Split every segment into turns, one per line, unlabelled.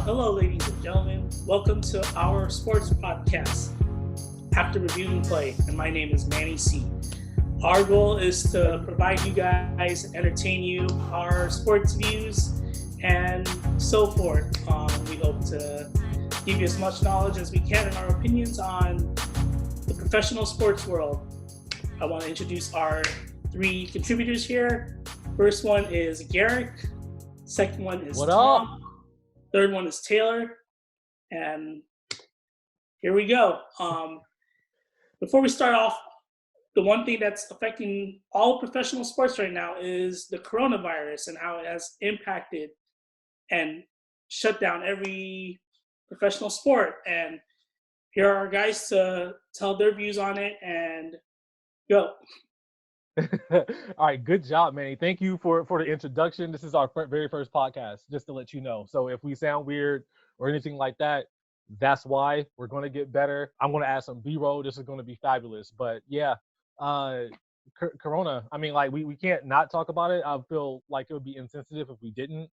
Hello, ladies and gentlemen. Welcome to our sports podcast, After Reviewing Play, and my name is Manny C. Our goal is to provide you guys, entertain you, our sports views, and so forth. We hope to give you as much knowledge as we can in our opinions on the professional sports world. I want to introduce our three contributors here. First one is Garrick. Second one is
What
Tom.
up?
Third one is Taylor. And here we go. Before we start off, the one thing that's affecting all professional sports right now is the coronavirus and how it has impacted and shut down every professional sport. And here are our guys to tell their views on it and go.
All right, good job, Manny. Thank you for the introduction. This is our very first podcast, just to let you know. So if we sound weird or anything like that, that's why. We're going to get better. I'm going to add some B-roll. This is going to be fabulous. But yeah, Corona, I mean, like, we can't not talk about it. I feel like it would be insensitive if we didn't.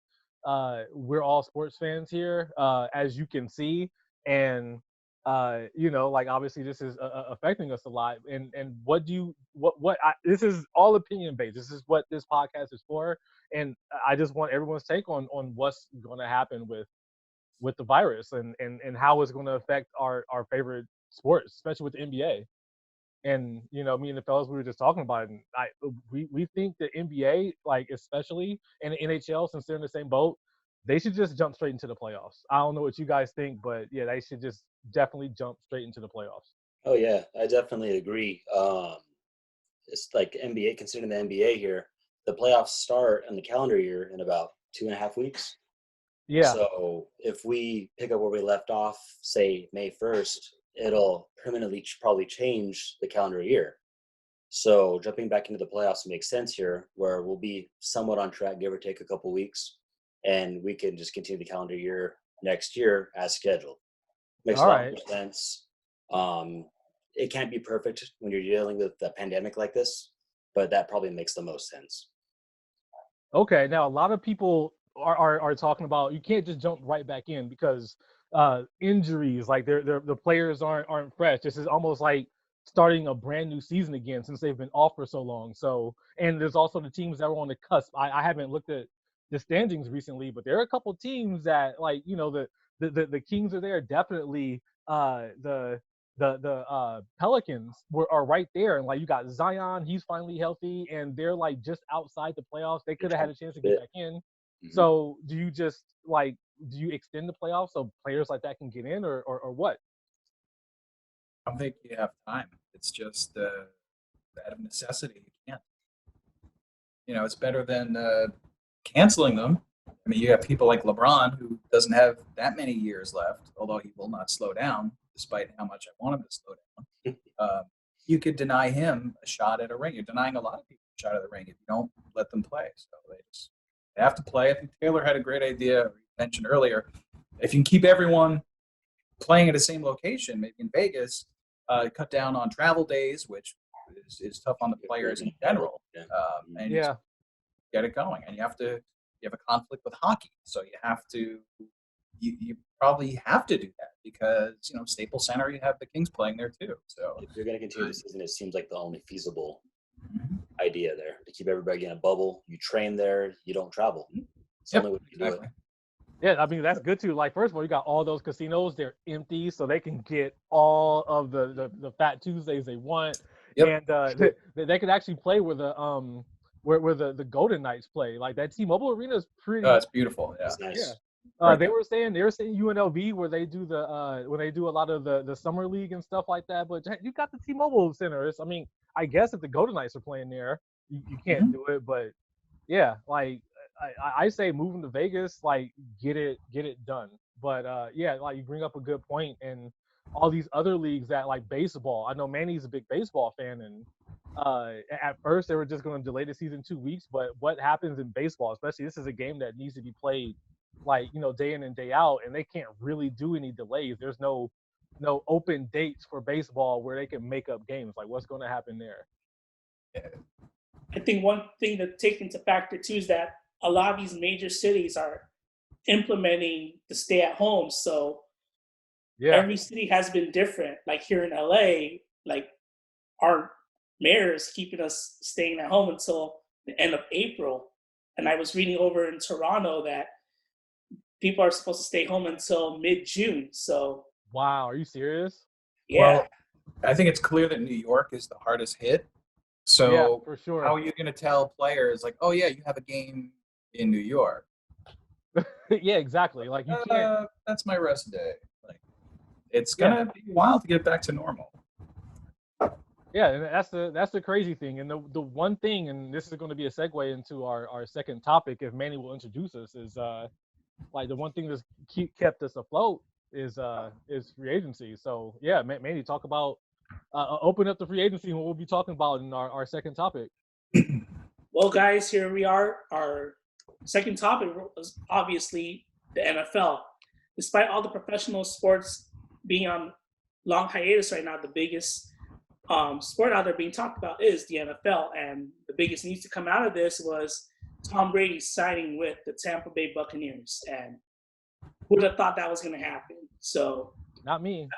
We're all sports fans here, as you can see. And like, obviously this is affecting us a lot. And what do you this is all opinion based. This is what this podcast is for. And I just want everyone's take on what's going to happen with the virus and how it's going to affect our favorite sports, especially with the NBA. And me and the fellas, we were just talking about it. And we think the NBA, like, especially, and the NHL, since they're in the same boat, they should just jump straight into the playoffs. I don't know what you guys think, but yeah, they should just definitely jump straight into the playoffs.
Oh yeah, I definitely agree. It's like NBA, considering the NBA here, the playoffs start in the calendar year in about 2.5 weeks.
Yeah.
So if we pick up where we left off, say May 1st, it'll permanently probably change the calendar year. So jumping back into the playoffs makes sense here, where we'll be somewhat on track, give or take a couple weeks, and we can just continue the calendar year next year as scheduled. Makes a lot more sense. It can't be perfect when you're dealing with a pandemic like this, but that probably makes the most sense.
Okay, now a lot of people are talking about you can't just jump right back in because injuries, like the players aren't fresh. This is almost like starting a brand new season again since they've been off for so long. So, and there's also the teams that were on the cusp. I haven't looked at the standings recently, but there are a couple teams that, like, the Kings are there, definitely. The Pelicans are right there, and like, you got Zion, he's finally healthy, and they're like just outside the playoffs. They could have had a chance to get back in. Mm-hmm. So do you extend the playoffs so players like that can get in, or what?
I don't think you have time. It's just out of necessity. You can't. It's better than canceling them. I mean, you have people like LeBron, who doesn't have that many years left, although he will not slow down, despite how much I want him to slow down. You could deny him a shot at a ring. You're denying a lot of people a shot at the ring if you don't let them play. So they have to play. I think Taylor had a great idea, you mentioned earlier. If you can keep everyone playing at the same location, maybe in Vegas, cut down on travel days, which is tough on the players in general. And you get it going. And you have a conflict with hockey, so you probably have to do that because Staples Center, you have the Kings playing there too. So
if you're going to continue the season, it seems like the only feasible idea there to keep everybody in a bubble. You train there, you don't travel. It's the only way you do it.
Yeah, I mean, that's good too. Like, first of all, you got all those casinos, they're empty, so they can get all of the Fat Tuesdays they want. Yep. And they could actually play where the Golden Knights play. Like, that T-Mobile Arena is pretty.
Oh, it's beautiful. Yeah,
it's nice.
Yeah. They were saying UNLV, where they do a lot of the summer league and stuff like that. But you got the T-Mobile Center. I mean, I guess if the Golden Knights are playing there, you can't do it. But yeah, like, I say moving to Vegas, like, get it done. But yeah, like, you bring up a good point, and all these other leagues that, like, baseball. I know Manny's a big baseball fan, and at first they were just going to delay the season 2 weeks. But what happens in baseball, especially, this is a game that needs to be played, like, day in and day out, and they can't really do any delays. There's no open dates for baseball where they can make up games. Like, what's going to happen there?
I think one thing to take into factor too is that a lot of these major cities are implementing the stay at home. So
Yeah.
every city has been different. Like here in LA, like our mayor is keeping us staying at home until the end of April. And I was reading over in Toronto that people are supposed to stay home until mid-June. So
Wow. Are you serious?
yeah,
Well, I think it's clear that New York is the hardest hit. So
Yeah, for sure.
how are you going to tell players like, oh yeah, you have a game in New York?
Yeah, exactly. Like you can't.
That's my rest day. Like, it's
Yeah.
gonna be a while to get back to normal.
Yeah, and that's the crazy thing. And the one thing, and this is going to be a segue into our second topic, if Manny will introduce us, is like the one thing that's kept us afloat is free agency. So yeah, Manny, talk about open up the free agency, and what we'll be talking about in our second topic.
well, guys, here we are. Our second topic was obviously the NFL. Despite all the professional sports being on long hiatus right now, the biggest sport out there being talked about is the NFL. And the biggest news to come out of this was Tom Brady signing with the Tampa Bay Buccaneers. And who would have thought that was going to happen? So,
Not me.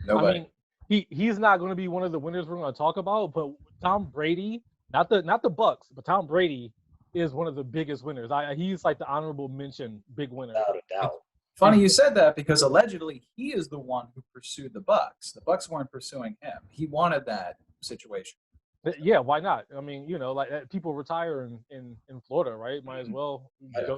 Nobody.
I mean, he's not going to be one of the winners we're going to talk about, but Tom Brady, not the Bucks, but Tom Brady is one of the biggest winners. He's like the honorable mention big winner.
Without a doubt.
Funny you said that, because allegedly he is the one who pursued the Bucks. The Bucks weren't pursuing him. He wanted that situation.
Yeah, why not? I mean, like people retire in Florida, right? Might as well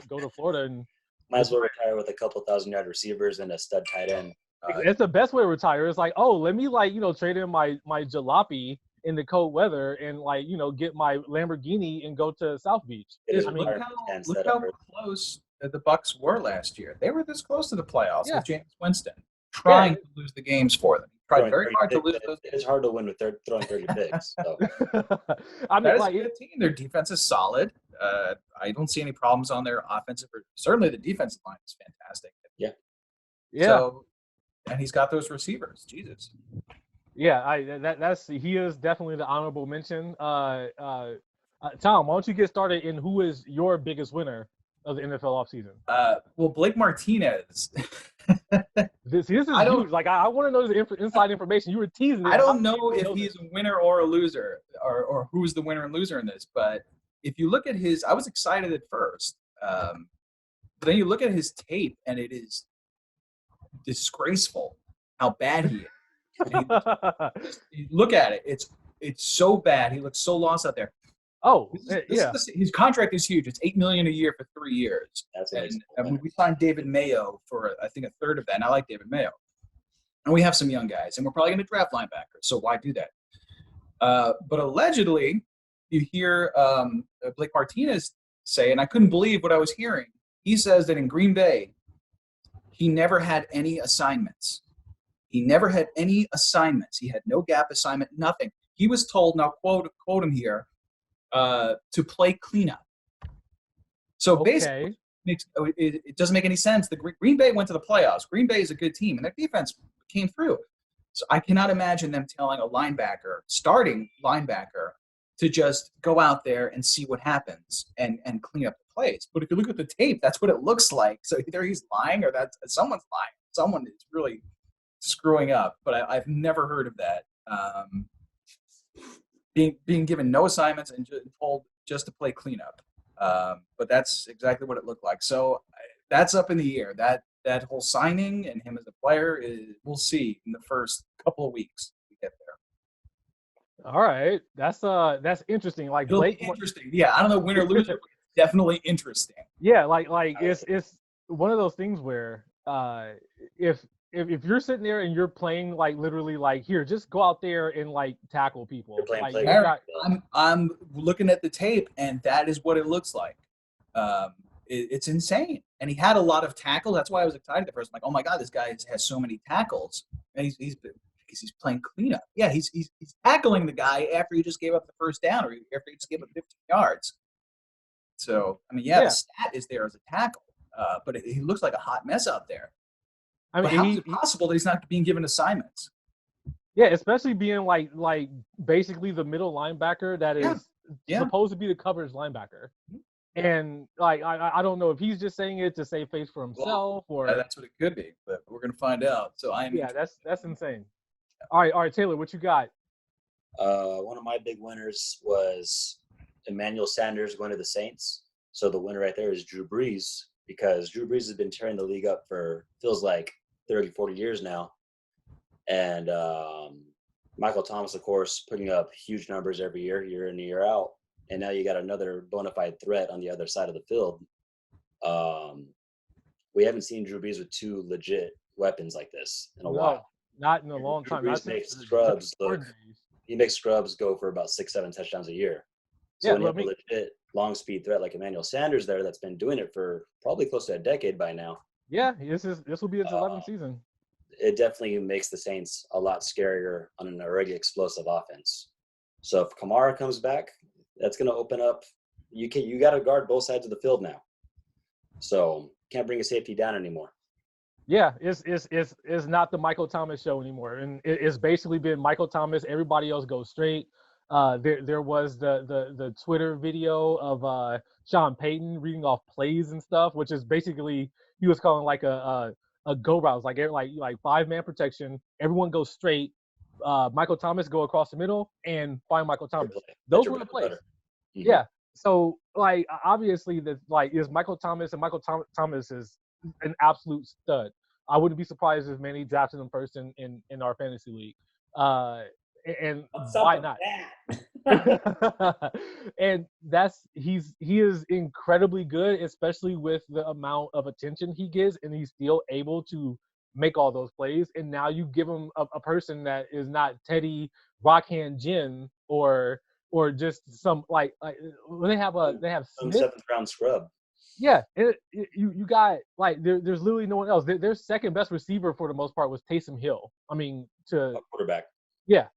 go to Florida, and
Might as well retire with a couple 1,000-yard receivers and a stud tight end.
it's the best way to retire. It's like, oh, let me trade in my jalopy in the cold weather and get my Lamborghini and go to South Beach.
It is
I mean,
Look how close the Bucks were last year. They were this close to the playoffs
Yeah.
with James Winston, trying to lose the games for them. Tried very hard to lose those.
It is hard to win with throwing 30 picks. So.
I mean,
That is a good team. Their defense is solid. I don't see any problems on their offensive. Certainly, the defensive line is fantastic.
yeah.
So, and he's got those receivers. Jesus.
Yeah, he is definitely the honorable mention. Tom, why don't you get started in who is your biggest winner of the NFL offseason?
Well, Blake Martinez.
This is huge. Like I want to know the inside information. You were teasing it.
I don't know if he's a winner or a loser, or who's the winner and loser in this. But if you look at I was excited at first. But then you look at his tape, and it is disgraceful how bad he is. You look at it; it's so bad. He looks so lost out there.
Oh,
His contract is huge. It's $8 million a year for 3 years.
That's
And I mean, we signed David Mayo for I think a third of that, and I like David Mayo. And we have some young guys, and we're probably going to draft linebackers. So why do that? But allegedly, you hear Blake Martinez say, and I couldn't believe what I was hearing. He says that in Green Bay, he never had any assignments. He never had any assignments. He had no gap assignment, nothing. He was told, now quote him here, to play cleanup. So basically, it doesn't make any sense. The Green Bay went to the playoffs. Green Bay is a good team, and their defense came through. So I cannot imagine them telling a starting linebacker, to just go out there and see what happens and clean up the plays. But if you look at the tape, that's what it looks like. So either he's lying or someone's lying. Someone is really screwing up. But I've never heard of that. Being given no assignments and told just to play cleanup. But that's exactly what it looked like. So that's up in the air. That whole signing and him as a player, we'll see in the first couple of weeks we get there.
All right, that's interesting. Like
It'll be interesting. Yeah, I don't know, win or loser, but it's definitely interesting.
Yeah, like it's one of those things where if you're sitting there and you're playing like literally like here, just go out there and like tackle people. Like,
I'm looking at the tape, and that is what it looks like. It's insane. And he had a lot of tackles. That's why I was excited at first. I'm like, oh my God, this guy has so many tackles. And he's playing cleanup. Yeah, he's tackling the guy after he just gave up the first down, or after he just gave up 15 yards. So, I mean, the stat is there as a tackle, but he looks like a hot mess out there. I mean, how is it possible that he's not being given assignments?
Yeah, especially being like basically the middle linebacker that is supposed to be the coverage linebacker. And like I don't know if he's just saying it to save face for himself or
That's what it could be, but we're gonna find out. So I'm
yeah, that's insane. All right, Taylor, what you got?
One of my big winners was Emmanuel Sanders going to the Saints. So the winner right there is Drew Brees, because Drew Brees has been tearing the league up for feels like 30, 40 years now. And Michael Thomas, of course, putting up huge numbers every year, year in and year out. And now you got another bona fide threat on the other side of the field. We haven't seen Drew Brees with two legit weapons like this in a while.
Not in a
And
long
Drew
time.
Brees
Not since
makes
the
scrubs
Jordan
look.
days.
He makes scrubs go for about 6-7 touchdowns a year. So
Yeah,
when you
let
have a
me.
legit long speed threat like Emmanuel Sanders there, that's been doing it for probably close to a decade by now,
Yeah, this will be its 11th
uh,
season.
it definitely makes the Saints a lot scarier on an already explosive offense. So if Kamara comes back, that's going to open up. You got to guard both sides of the field now. So can't bring a safety down anymore.
Yeah, it's not the Michael Thomas show anymore, and it's basically been Michael Thomas. Everybody else goes straight. There was the Twitter video of Sean Payton reading off plays and stuff, which is basically he was calling like a go route, like 5-man protection. Everyone goes straight. Michael Thomas go across the middle and find Michael Thomas.
That's
Those
your
were the
bread and
plays.
butter. Mhm.
Yeah. So like obviously that like is Michael Thomas, and Thomas is an absolute stud. I wouldn't be surprised if Manny drafted him first in our fantasy league. And
What's
why
up
not?
with that?
And he is incredibly good, especially with the amount of attention he gets, and he's still able to make all those plays. And now you give him a person that is not Teddy Rockhand Jin or just some like they have
Some
Smith.
7th-round scrub.
Yeah, you got like there's literally no one else. Their second best receiver for the most part was Taysom Hill. I mean,
A quarterback.
yeah,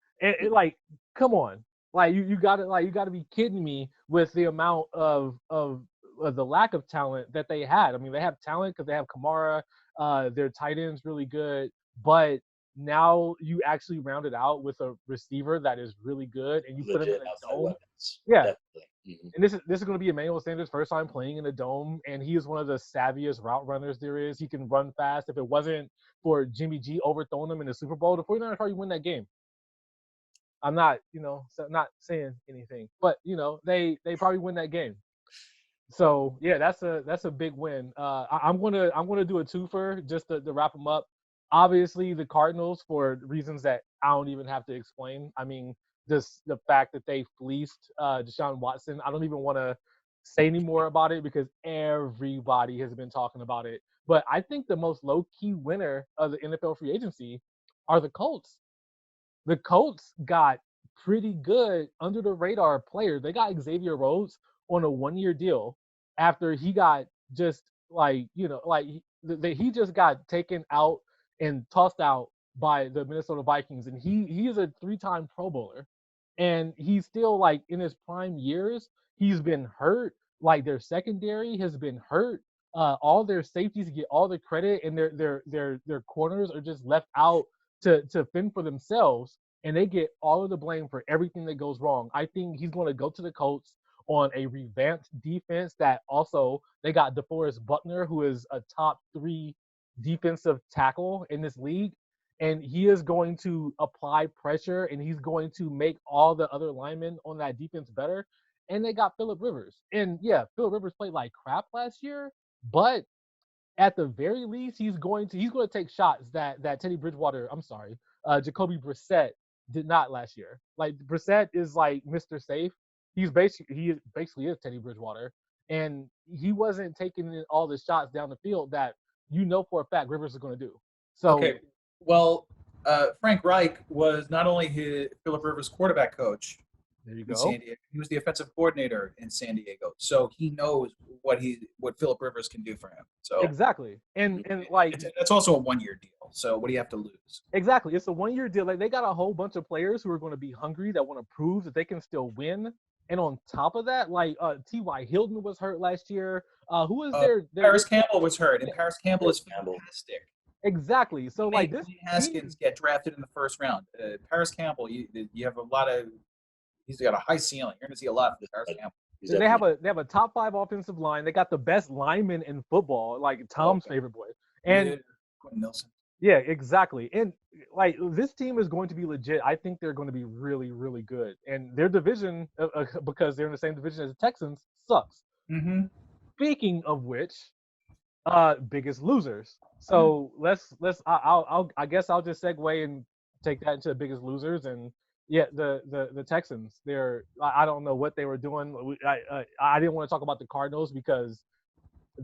like come on, like you gotta be kidding me with the amount of the lack of talent that they had. I mean, they have talent because they have Kamara. Their tight end's really good, but now you actually round it out with a receiver that is really good, and you put him in
Legit
a
outside
dome.
weapons.
Yeah,
Definitely. Mm-hmm.
and this is going to be Emmanuel Sanders' first time playing in a dome, and he is one of the savviest route runners there is. He can run fast. If it wasn't for Jimmy G overthrowing him in the Super Bowl, the 49ers probably win that game. I'm not, not saying anything, but they probably win that game. So yeah, that's a big win. I'm gonna do a twofer just to wrap them up. Obviously, the Cardinals for reasons that I don't even have to explain. I mean, just the fact that they fleeced Deshaun Watson. I don't even want to say any more about it because everybody has been talking about it. But I think the most low key winner of the NFL free agency are the Colts. The Colts got pretty good under the radar player. They got Xavier Rhodes on a 1-year deal after he got just he just got taken out and tossed out by the Minnesota Vikings, and he is a 3-time Pro Bowler, and he's still like in his prime years. He's been hurt. Like their secondary has been hurt. All their safeties get all the credit, and their corners are just left out to fend for themselves, and they get all of the blame for everything that goes wrong. I think he's going to go to the Colts on a revamped defense that also they got DeForest Buckner, who is a top 3 defensive tackle in this league, and he is going to apply pressure, and he's going to make all the other linemen on that defense better. And they got Phillip Rivers, and yeah, Phillip Rivers played like crap last year, but at the very least, he's going to take shots that Teddy Bridgewater, Jacoby Brissett did not last year. Like Brissett is like Mr. Safe. He basically is Teddy Bridgewater, and he wasn't taking all the shots down the field that for a fact Rivers is going to do. So
Okay, well, Frank Reich was not only Phillip Rivers' quarterback coach
there you
in
go.
San Diego, he was the offensive coordinator in San Diego, so he knows what Phillip Rivers can do for him. So
Exactly, and like
that's also a 1-year deal. So what do you have to lose?
exactly, it's a 1-year deal. Like they got a whole bunch of players who are going to be hungry that want to prove that they can still win. And on top of that, like T.Y. Hilton was hurt last year. Who was their
Paris Campbell was hurt, and Paris Campbell is fantastic.
Exactly. So
He
like
made
this
Dwayne Haskins get drafted in the first round. Paris Campbell, you have a lot of. He's got a high ceiling. You're going to see a lot from Paris Campbell.
He's
They have
definitely
a top 5 offensive line. They got the best lineman in football, like Tom's
okay.
favorite boy. And
Yeah, Quentin Nelson.
yeah, exactly. And like this team is going to be legit. I think they're going to be really, really good. And their division, because they're in the same division as the Texans, sucks.
Mm-hmm.
Speaking of which, biggest losers.
Mm.
So I guess I'll just segue and take that into the biggest losers. And yeah, the Texans. I don't know what they were doing. I didn't want to talk about the Cardinals because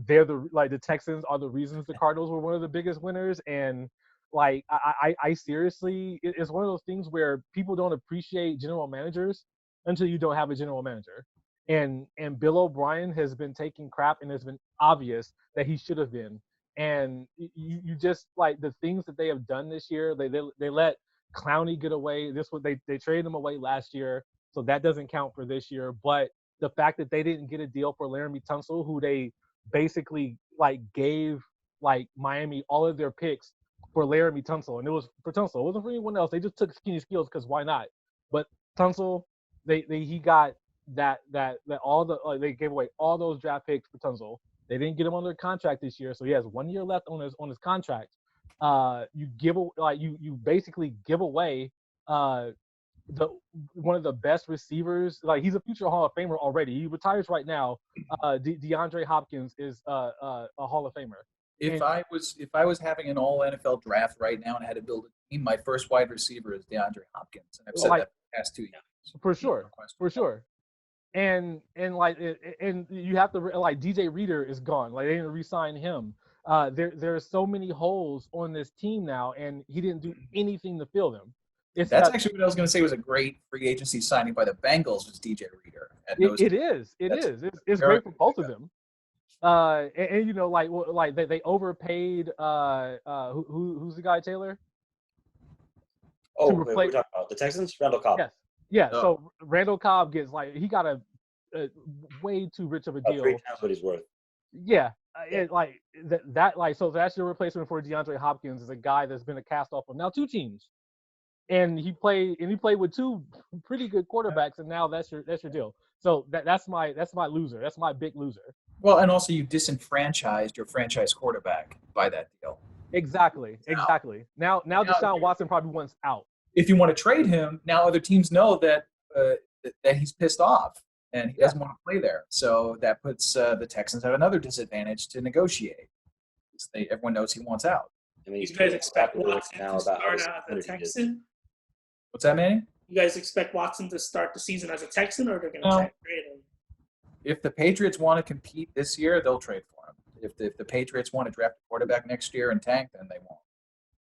they're the Texans are the reasons the Cardinals were one of the biggest winners. And like I seriously, it's one of those things where people don't appreciate general managers until you don't have a general manager. And Bill O'Brien has been taking crap, and it's been obvious that he should have been. And you just like the things that they have done this year. They let Clowney get away. This was they traded him away last year, so that doesn't count for this year. But the fact that they didn't get a deal for Laramie Tunsil, who they basically like gave like Miami all of their picks for Laramie Tunsil, and it was for Tunsil. It wasn't for anyone else. They just took Skinny Skills because why not? But Tunsil, he got that all the they gave away all those draft picks for Tunsil. They didn't get him under contract this year, so he has 1 year left on his contract. You basically give away the one of the best receivers. Like he's a future Hall of Famer already. He retires right now. DeAndre Hopkins is a Hall of Famer.
If I was having an all NFL draft right now and had to build a team, my first wide receiver is DeAndre Hopkins, and I've said that for the past 2 years.
For sure, for sure. And you have to like DJ Reader is gone. Like they didn't re-sign him. There are so many holes on this team now, and he didn't do anything to fill them.
That's actually what I was going to say was a great free agency signing by the Bengals was DJ Reader.
It is. It's great for both of them. And you know, like they overpaid. Who's the guy, Taylor?
Oh, wait, we're talking about the Texans, Randall Cobb.
Yes. Yeah. Oh. So Randall Cobb gets he got a way too rich of a deal.
3 times what he's worth.
Yeah. So that's your replacement for DeAndre Hopkins, is a guy that's been a cast off of now 2 teams. And he played with 2 pretty good quarterbacks, and now that's your deal. So that's my loser. That's my big loser.
Well, and also you disenfranchised your franchise quarterback by that deal.
Exactly. Now Deshaun Watson probably wants out.
If you want to trade him, now other teams know that that he's pissed off and he doesn't want to play there. So that puts the Texans at another disadvantage to negotiate. Everyone knows he wants out.
I mean,
you guys expect Watson to start out as a Texan?
What's that, Manny?
You guys expect Watson to start the season as a Texan, or they're going to try to trade him?
If the Patriots want to compete this year, they'll trade for him. If the Patriots want to draft a quarterback next year and tank, then they won't.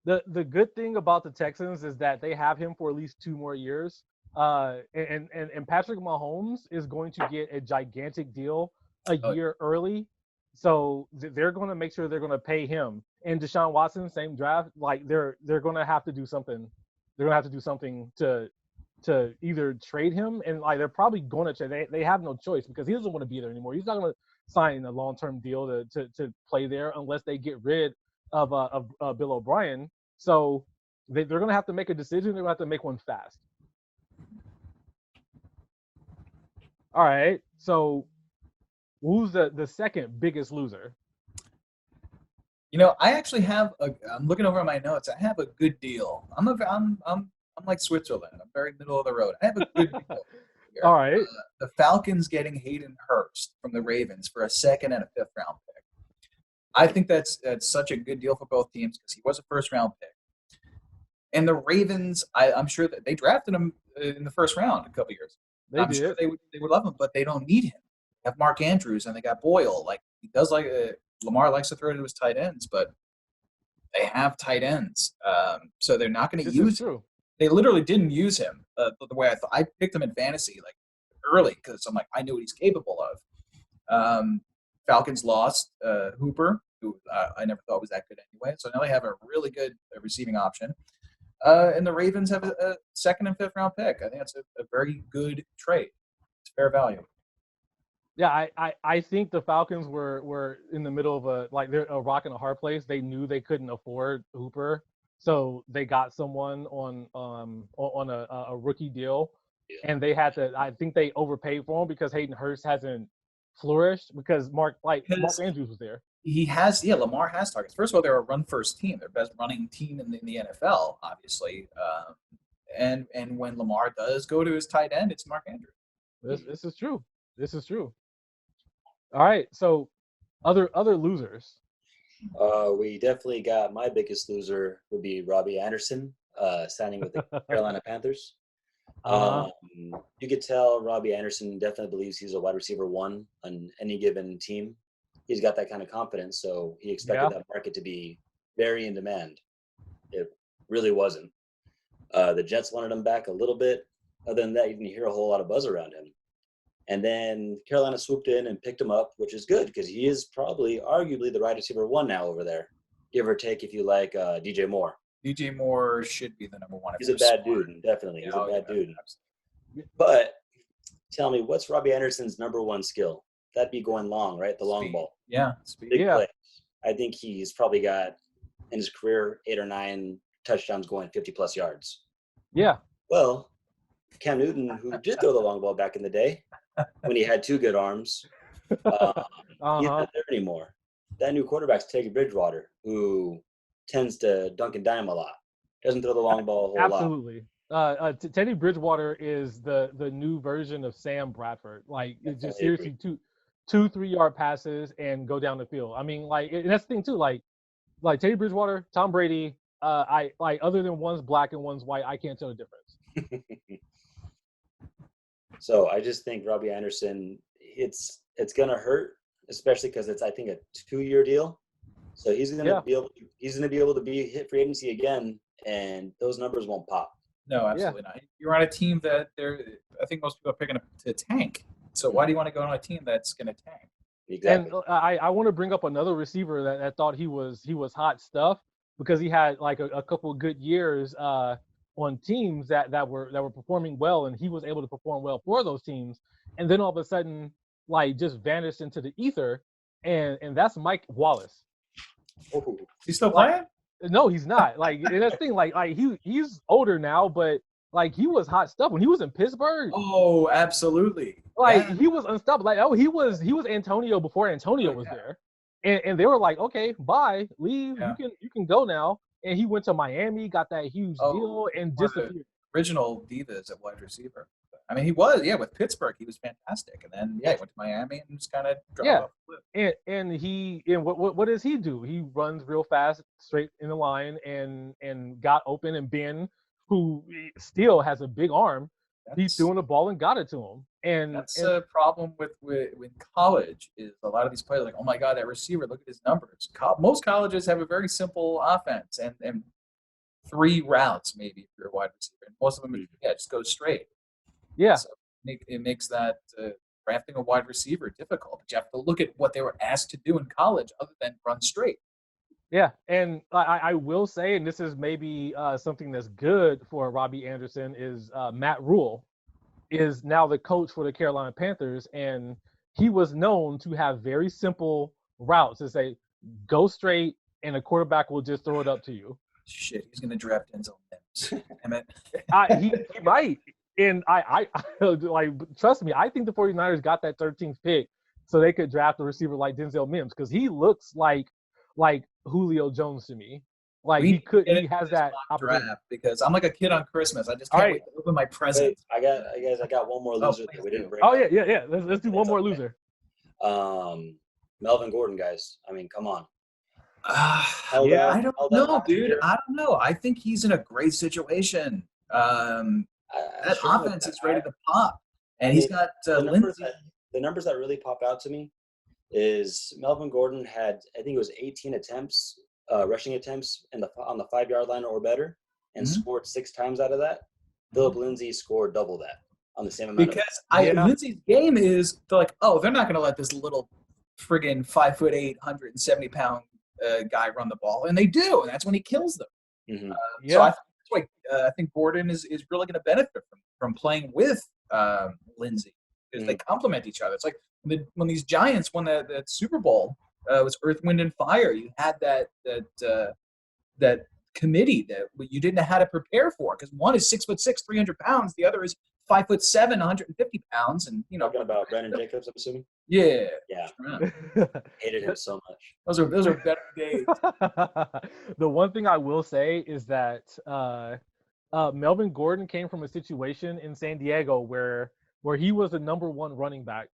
The good thing about the Texans is that they have him for at least 2 more years. And Patrick Mahomes is going to get a gigantic deal a year early. So they're going to make sure they're going to pay him. And Deshaun Watson, same draft, like they're going to have to do something. They're going to have to do something to either trade him, and like they're probably going to trade. They have no choice because he doesn't want to be there anymore. He's not going to sign a long-term deal to play there unless they get rid of Bill O'Brien. So they're going to have to make a decision. They're going to have to make one fast. All right. So who's the second biggest loser?
You know, I actually have I'm looking over my notes. I have a good deal. I'm like Switzerland. I'm very middle of the road. I have a good deal here.
All right.
The Falcons getting Hayden Hurst from the Ravens for a 2nd and a 5th round pick. I think that's such a good deal for both teams because he was a 1st round pick. And the Ravens, I'm sure that they drafted him in the 1st round a couple years. I'm sure they would love him, but they don't need him. They have Mark Andrews and they got Boyle. Like he does Lamar likes to throw to his tight ends, but they have tight ends, so they're not going to use him. They literally didn't use him the way I thought. I picked him in fantasy like early because I'm like I knew what he's capable of. Falcons lost Hooper, who I never thought was that good anyway. So now they have a really good receiving option, and the Ravens have a 2nd and 5th round pick. I think that's a very good trade. It's fair value.
Yeah, I think the Falcons were in the middle of they're a rock and a hard place. They knew they couldn't afford Hooper, so they got someone on a rookie deal. and they had to. I think they overpaid for him because Hayden Hurst hasn't flourished because Mark
Because
Andrews was there.
Lamar has targets. First of all, they're a run-first team. They're best running team in the NFL, obviously. And when Lamar does go to his tight end, it's Mark Andrews.
This is true. This is true. All right, so other losers.
We definitely got my biggest loser would be Robbie Anderson, signing with the Carolina Panthers. You could tell Robbie Anderson definitely believes he's a wide receiver 1 on any given team. He's got that kind of confidence, so he expected that market to be very in demand. It really wasn't. The Jets wanted him back a little bit. Other than that, you didn't hear a whole lot of buzz around him. And then Carolina swooped in and picked him up, which is good because he is probably arguably the wide receiver 1 now over there, give or take if you like DJ Moore.
DJ Moore should be the number 1.
He's a bad dude, definitely. He's a bad dude. Absolutely. But tell me, what's Robbie Anderson's number 1 skill? That'd be going long, right? The long ball.
Yeah, speed.
Big plays. I think he's probably got, in his career, 8 or 9 touchdowns going 50-plus yards.
Yeah.
Well, Cam Newton, who did throw the long ball back in the day when he had 2 good arms, he's not there anymore. That new quarterback's Teddy Bridgewater, who tends to dunk and dime a lot. Doesn't throw the long ball a whole lot.
Absolutely. Teddy Bridgewater is the new version of Sam Bradford. Like, it's just seriously 2 3-yard passes and go down the field. I mean, like, and that's the thing too. Like Teddy Bridgewater, Tom Brady. I like, other than one's black and one's white, I can't tell the difference.
So I just think Robbie Anderson, it's gonna hurt, especially because it's, I think, a 2-year deal. So he's gonna be able to be hit free agency again, and those numbers won't pop.
No, absolutely not. You're on a team that I think most people are picking up to tank. So why do you want to go on a team that's going to tank?
Exactly.
And I want to bring up another receiver that thought he was hot stuff because he had like a couple of good years on teams that were performing well, and he was able to perform well for those teams. And then all of a sudden, like, just vanished into the ether, and that's Mike Wallace.
Oh,
he's still playing?
No, he's not. Like, and that's the thing. Like he's older now, but like, he was hot stuff when he was in Pittsburgh.
Oh, absolutely.
Like, he was unstoppable. Like, he was Antonio before Antonio was there, and they were like, okay, bye, leave. Yeah. You can go now. And he went to Miami, got that huge deal, and disappeared.
Original divas at wide receiver. I mean, he was, with Pittsburgh, he was fantastic, and then he went to Miami and just kind of dropped off the cliff.
And what does he do? He runs real fast, straight in the line, and got open. And Ben, who still has a big arm, he threw in the ball and got it to him. And
that's a problem with college, is a lot of these players are like, oh my God, that receiver, look at his numbers. Most colleges have a very simple offense and 3 routes maybe if you're a wide receiver. And most of them, just go straight.
Yeah.
So it makes that drafting a wide receiver difficult. You have to look at what they were asked to do in college other than run straight.
Yeah, and I will say, and this is maybe something that's good for Robbie Anderson, is Matt Rule is now the coach for the Carolina Panthers, and he was known to have very simple routes to say, go straight, and the quarterback will just throw it up to you.
Shit, he's going to draft Denzel Mims. Damn it.
He might. And I like, trust me, I think the 49ers got that 13th pick so they could draft a receiver like Denzel Mims, because he looks like Julio Jones to me. Like, he has that opportunity.
Because I'm like a kid on Christmas. I just can't wait to open my present.
I got one more loser that we didn't break.
Oh, yeah. Let's do one more loser.
Melvin Gordon, guys. I mean, come on.
I don't know, dude. I don't know. I think he's in a great situation. That offense is ready to pop. And he's got Lindsay.
The numbers that really pop out to me is Melvin Gordon had, I think it was 18 attempts, rushing attempts on the 5-yard line or better, and scored 6 times out of that. Philip Lindsay scored double that on the same amount.
Because Lindsay's game is, they're like, they're not going to let this little friggin' 5'8", 170-pound guy run the ball, and they do, and that's when he kills them.
Mm-hmm.
So I think Gordon is really going to benefit from playing with Lindsay, because they complement each other. It's like when these Giants won that Super Bowl, it was Earth, Wind, and Fire. You had that committee that you didn't know how to prepare for, because one is 6'6", 300 pounds, the other is 5'7", 150 pounds, and
Talking about Brandon Jacobs, I'm assuming.
yeah,
Yeah,
yeah.
hated him so much.
Those are better days.
The one thing I will say is that Melvin Gordon came from a situation in San Diego where he was the number one running back,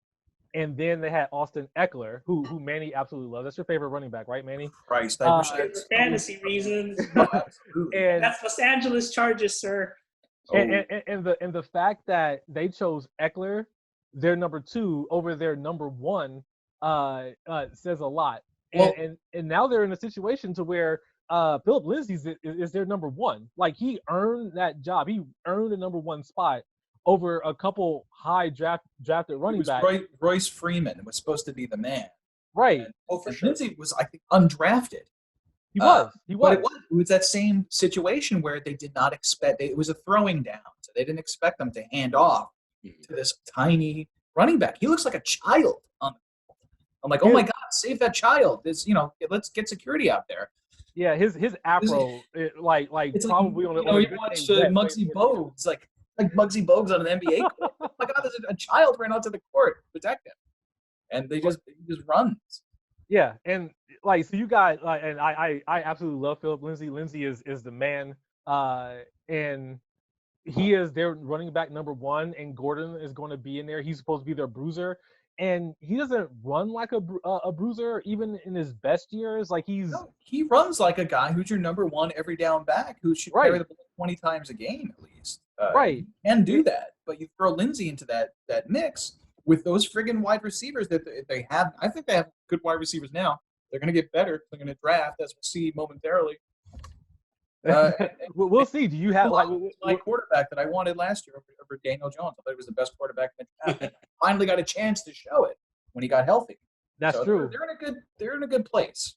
and then they had Austin Eckler, who Manny absolutely loves. That's your favorite running back, right, Manny?
Christ, I wish I
For
had
fantasy reasons.
Oh, absolutely.
And
That's Los Angeles Chargers, sir.
and the fact that they chose Eckler, their number 2, over their number 1, says a lot.
Well-
And now they're in a situation to where Philip Lindsay is their number 1. Like, he earned that job. He earned the number 1 spot over a couple high drafted running backs.
Royce Freeman was supposed to be the man.
Right.
Oh, for
And
sure.
Lindsey was, I think, undrafted.
He was.
But it was that same situation where they did not expect it was a throwing down, so they didn't expect them to hand off to this tiny running back. He looks like a child. I'm like, oh my God, save that child! Let's get security out there.
Yeah, his afro, like
It's
probably
like,
on a
you
good
watch
day,
Muggsy Bogues, like Muggsy Bogues on an NBA court. Oh my God, there's a child ran onto the court to protect him, and he just runs.
Yeah, and like, so you got and I absolutely love Philip Lindsay. Lindsay is the man, and he is their running back number 1, and Gordon is going to be in there. He's supposed to be their bruiser, and he doesn't run like a bruiser even in his best years. Like, he
runs like a guy who's your number 1 every down back who should carry the ball 20 times a game at least.
Right,
and do that, but you throw Lindsay into that mix with those friggin' wide receivers that they have. I think they have good wide receivers now. They're going to get better. They're going to draft, as we'll see momentarily.
we'll see. Do you have
my quarterback that I wanted last year over Daniel Jones? I thought he was the best quarterback in the draft. Finally got a chance to show it when he got healthy.
That's true.
They're in a good place.